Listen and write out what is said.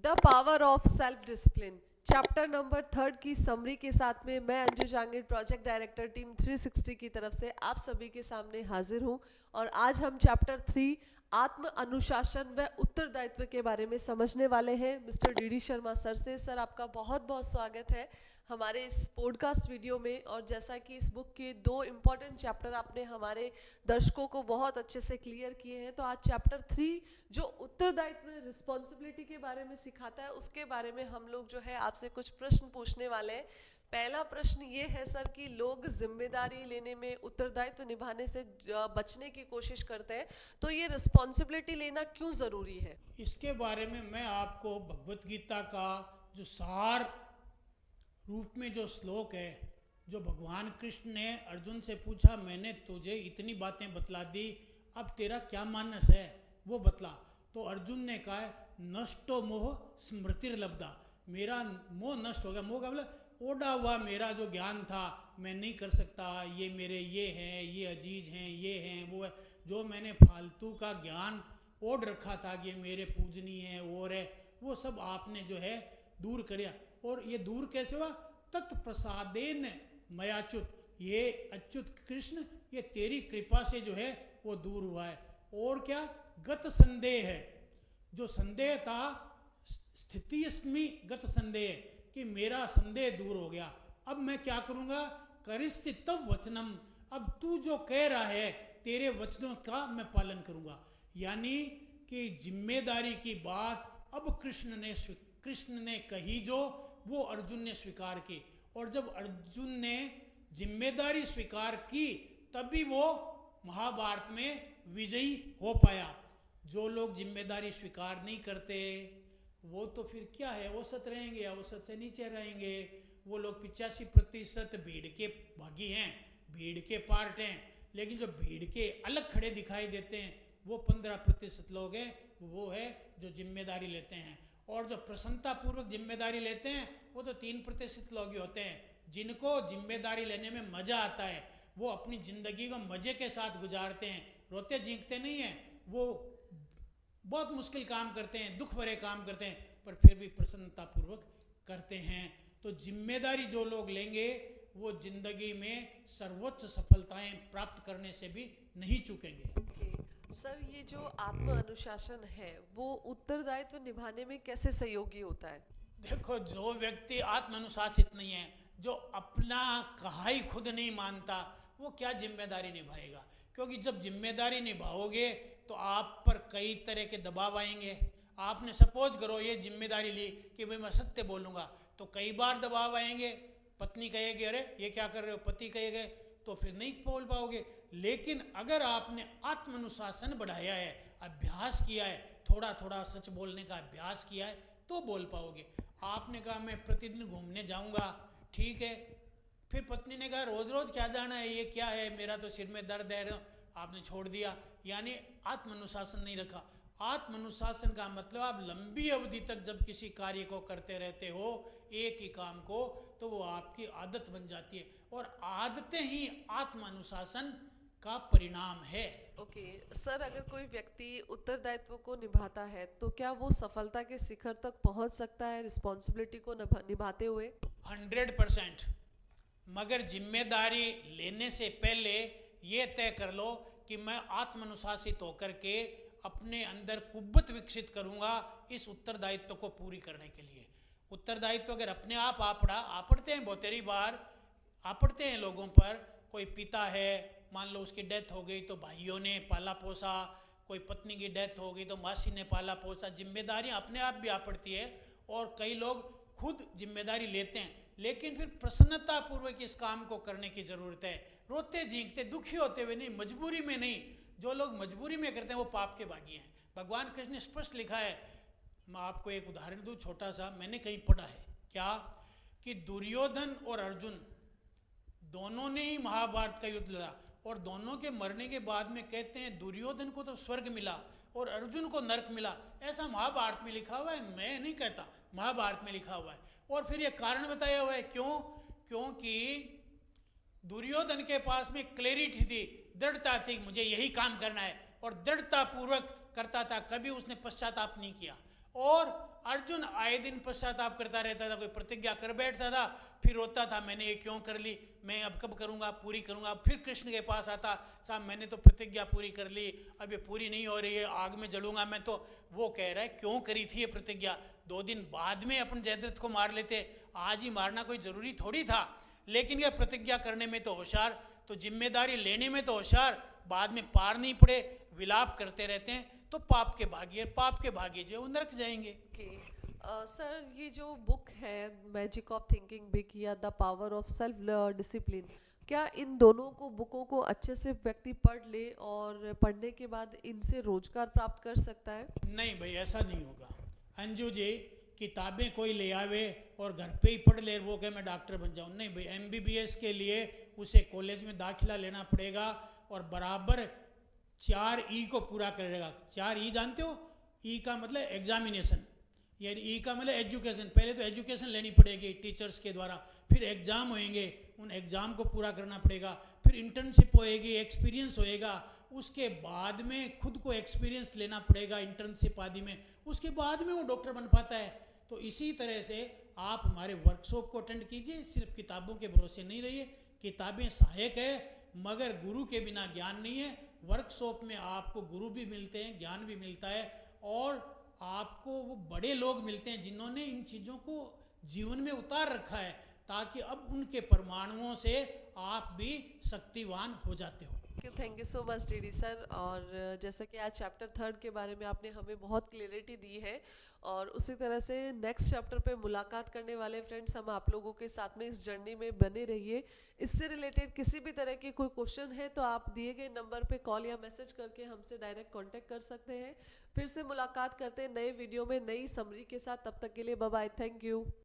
The power of self discipline chapter number 3 की summary के साथ में मैं Anju Jangid project director team 360 की तरफ से आप सभी के सामने हाजिर हूं। और आज हम चैप्टर 3 आत्म अनुशासन व उत्तरदायित्व के बारे में समझने वाले हैं मिस्टर डी शर्मा सर से। सर, आपका बहुत बहुत स्वागत है हमारे इस पॉडकास्ट वीडियो में। और जैसा कि इस बुक के 2 इम्पॉर्टेंट चैप्टर आपने हमारे दर्शकों को बहुत अच्छे से क्लियर किए हैं, तो आज चैप्टर 3 जो उत्तरदायित्व रिस्पॉन्सिबिलिटी के बारे में सिखाता है उसके बारे में हम लोग जो है आपसे कुछ प्रश्न पूछने वाले हैं। पहला प्रश्न ये है सर कि लोग जिम्मेदारी लेने में, उत्तरदायित्व निभाने से बचने की कोशिश करते हैं, तो ये रिस्पॉन्सिबिलिटी लेना क्यों ज़रूरी है? इसके बारे में मैं आपको भगवत गीता का जो सार रूप में जो श्लोक है, जो भगवान कृष्ण ने अर्जुन से पूछा, मैंने तुझे इतनी बातें बतला दी, अब तेरा क्या मानस है वो बतला। तो अर्जुन ने कहा है, नष्टो मोह स्मृतिर्लब्धा, मेरा मोह नष्ट हो गया। मोह का मतलब ओढ़ा हुआ मेरा जो ज्ञान था, मैं नहीं कर सकता, ये मेरे ये हैं, ये अजीज हैं, ये हैं, वो है, जो मैंने फालतू का ज्ञान ओढ़ रखा था कि ये मेरे पूजनीय हैं और है, वो सब आपने जो है दूर करिया। और ये दूर कैसे हुआ? तत्प्रसादेन मयाच्युत, ये अच्युत कृष्ण, ये तेरी कृपा से जो है वो दूर हुआ है। और क्या? गत संदेह है, जो संदेह था, स्थितिस्मि गत संदेह, कि मेरा संदेह दूर हो गया। अब मैं क्या करूँगा? करिष्य तव वचनम, अब तू जो कह रहा है तेरे वचनों का मैं पालन करूँगा। यानी कि जिम्मेदारी की बात अब कृष्ण ने कही, जो वो अर्जुन ने स्वीकार की। और जब अर्जुन ने जिम्मेदारी स्वीकार की तभी वो महाभारत में विजयी हो पाया। जो लोग जिम्मेदारी स्वीकार नहीं करते वो तो फिर क्या है, औसत रहेंगे, औसत से नीचे रहेंगे। वो लोग 85% भीड़ के भागी हैं, भीड़ के पार्ट हैं। लेकिन जो भीड़ के अलग खड़े दिखाई देते हैं वो 15% लोग हैं, वो है जो जिम्मेदारी लेते हैं। और जो प्रसन्नतापूर्वक जिम्मेदारी लेते हैं वो तो 3% लोग ही होते हैं। जिनको जिम्मेदारी लेने में मज़ा आता है वो अपनी ज़िंदगी को मज़े के साथ गुजारते हैं, रोते झींकते नहीं हैं। वो बहुत मुश्किल काम करते हैं, दुख भरे काम करते हैं, पर फिर भी प्रसन्नतापूर्वक करते हैं। तो जिम्मेदारी जो लोग लेंगे वो जिंदगी में सर्वोच्च सफलताएं प्राप्त करने से भी नहीं चूकेंगे। सर, ये जो आत्म अनुशासन है वो उत्तरदायित्व निभाने में कैसे सहयोगी होता है? देखो, जो व्यक्ति आत्म अनुशासित नहीं है, जो अपना कहा ही खुद नहीं मानता, वो क्या जिम्मेदारी निभाएगा? क्योंकि जब जिम्मेदारी निभाओगे तो आप पर कई तरह के दबाव आएंगे। आपने सपोज करो ये जिम्मेदारी ली कि भाई मैं सत्य बोलूँगा, तो कई बार दबाव आएंगे। पत्नी कहेगी अरे ये क्या कर रहे हो, पति कहेगा, तो फिर नहीं बोल पाओगे। लेकिन अगर आपने आत्मानुशासन बढ़ाया है, अभ्यास किया है, थोड़ा थोड़ा सच बोलने का अभ्यास किया है, तो बोल पाओगे। आपने कहा मैं प्रतिदिन घूमने जाऊंगा, ठीक है, फिर पत्नी ने कहा रोज रोज क्या जाना है, ये क्या है, मेरा तो सिर में दर्द है, आपने छोड़ दिया, यानी आत्मानुशासन नहीं रखा। आत्मानुशासन का मतलब आप लंबी अवधि तक जब किसी कार्य को करते रहते हो, एक ही काम को, तो वो आपकी आदत बन जाती है। और आदतें ही आत्मानुशासन का परिणाम है। ओके सर, अगर कोई व्यक्ति उत्तरदायित्व को निभाता है तो क्या वो सफलता के शिखर तक पहुंच सकता है रिस्पॉन्सिबिलिटी को निभाते हुए? 100%। मगर जिम्मेदारी लेने से पहले ये तय कर लो कि मैं आत्मानुशासित होकर के अपने अंदर कुव्वत विकसित करूँगा इस उत्तरदायित्व को पूरी करने के लिए। उत्तरदायित्व अगर अपने आप आपड़ते हैं, बहुतेरी बार आपड़ते हैं लोगों पर। कोई पिता है, मान लो उसकी डेथ हो गई तो भाइयों ने पाला पोसा, कोई पत्नी की डेथ हो गई तो मासी ने पाला पोसा। जिम्मेदारियाँ अपने आप भी आपड़ती है और कई लोग खुद जिम्मेदारी लेते हैं, लेकिन फिर प्रसन्नतापूर्वक इस काम को करने की ज़रूरत है। रोते झींकते दुखी होते हुए नहीं, मजबूरी में नहीं। जो लोग मजबूरी में करते हैं वो पाप के भागी हैं। भगवान कृष्ण ने स्पष्ट लिखा है, मैं आपको एक उदाहरण दूँ छोटा सा, मैंने कहीं पढ़ा है क्या, कि दुर्योधन और अर्जुन दोनों ने ही महाभारत का युद्ध लड़ा, और दोनों के मरने के बाद में कहते हैं दुर्योधन को तो स्वर्ग मिला और अर्जुन को नरक मिला। ऐसा महाभारत में लिखा हुआ है, मैं नहीं कहता, महाभारत में लिखा हुआ है। और फिर ये कारण बताया हुआ है, क्यों? क्योंकि दुर्योधन के पास में क्लैरिटी थी, दृढ़ता थी, मुझे यही काम करना है, और दृढ़ता पूर्वक करता था, कभी उसने पश्चाताप नहीं किया। और अर्जुन आए दिन पश्चाताप करता रहता था, कोई प्रतिज्ञा कर बैठता था, फिर रोता था मैंने ये क्यों कर ली, मैं अब कब करूँगा, पूरी करूँगा। फिर कृष्ण के पास आता, साहब मैंने तो प्रतिज्ञा पूरी कर ली, अब ये पूरी नहीं हो रही है, आग में जलूंगा मैं। तो वो कह रहा है क्यों करी थी ये प्रतिज्ञा, 2 दिन बाद में अपन जयद्रथ को मार लेते, आज ही मारना कोई ज़रूरी थोड़ी था। लेकिन यह प्रतिज्ञा करने में तो होशियार, तो जिम्मेदारी लेने में तो होशियार, बाद में पार नहीं पड़े, विलाप करते रहते हैं, तो पाप के भागी जो नरक जाएंगे। सर ये जो बुक है मैजिक ऑफ थिंकिंग बिग या the power of self discipline, क्या इन दोनों को बुकों को अच्छे से व्यक्ति पढ़ ले और पढ़ने के बाद इनसे रोजगार प्राप्त कर सकता है? नहीं भाई, ऐसा नहीं होगा। अंजू जी, किताबें कोई ले आवे और घर पे ही पढ़ ले, वो कहे मैं डॉक्टर बन जाऊं, नहीं भाई। MBBS के लिए उसे कॉलेज में दाखिला लेना पड़ेगा और बराबर 4 E को पूरा करेगा। 4 E जानते हो? E का मतलब एग्जामिनेशन, यानी E का मतलब एजुकेशन। पहले तो एजुकेशन लेनी पड़ेगी टीचर्स के द्वारा, फिर एग्ज़ाम होएंगे, उन एग्ज़ाम को पूरा करना पड़ेगा, फिर इंटर्नशिप होएगी, एक्सपीरियंस होएगा, उसके बाद में खुद को एक्सपीरियंस लेना पड़ेगा इंटर्नशिप आदि में, उसके बाद में वो डॉक्टर बन पाता है। तो इसी तरह से आप हमारे वर्कशॉप को अटेंड कीजिए, सिर्फ किताबों के भरोसे नहीं रहिए। किताबें सहायक है मगर गुरु के बिना ज्ञान नहीं है। वर्कशॉप में आपको गुरु भी मिलते हैं, ज्ञान भी मिलता है, और आपको वो बड़े लोग मिलते हैं जिन्होंने इन चीज़ों को जीवन में उतार रखा है, ताकि अब उनके परमाणुओं से आप भी शक्तिवान हो जाते हो। Thank you so much DD sir. और जैसा कि आज चैप्टर 3 के बारे में आपने हमें बहुत क्लियरिटी दी है, और उसी तरह से नेक्स्ट चैप्टर पे मुलाकात करने वाले फ्रेंड्स हम आप लोगों के साथ में इस जर्नी में बने रहिए। इससे रिलेटेड किसी भी तरह की कोई क्वेश्चन है तो आप दिए गए नंबर पे कॉल या मैसेज करके हमसे डायरेक्ट कांटेक्ट कर सकते हैं। फिर से मुलाकात करते हैं नए वीडियो में नई समरी के साथ, तब तक के लिए बाय बाय, थैंक यू।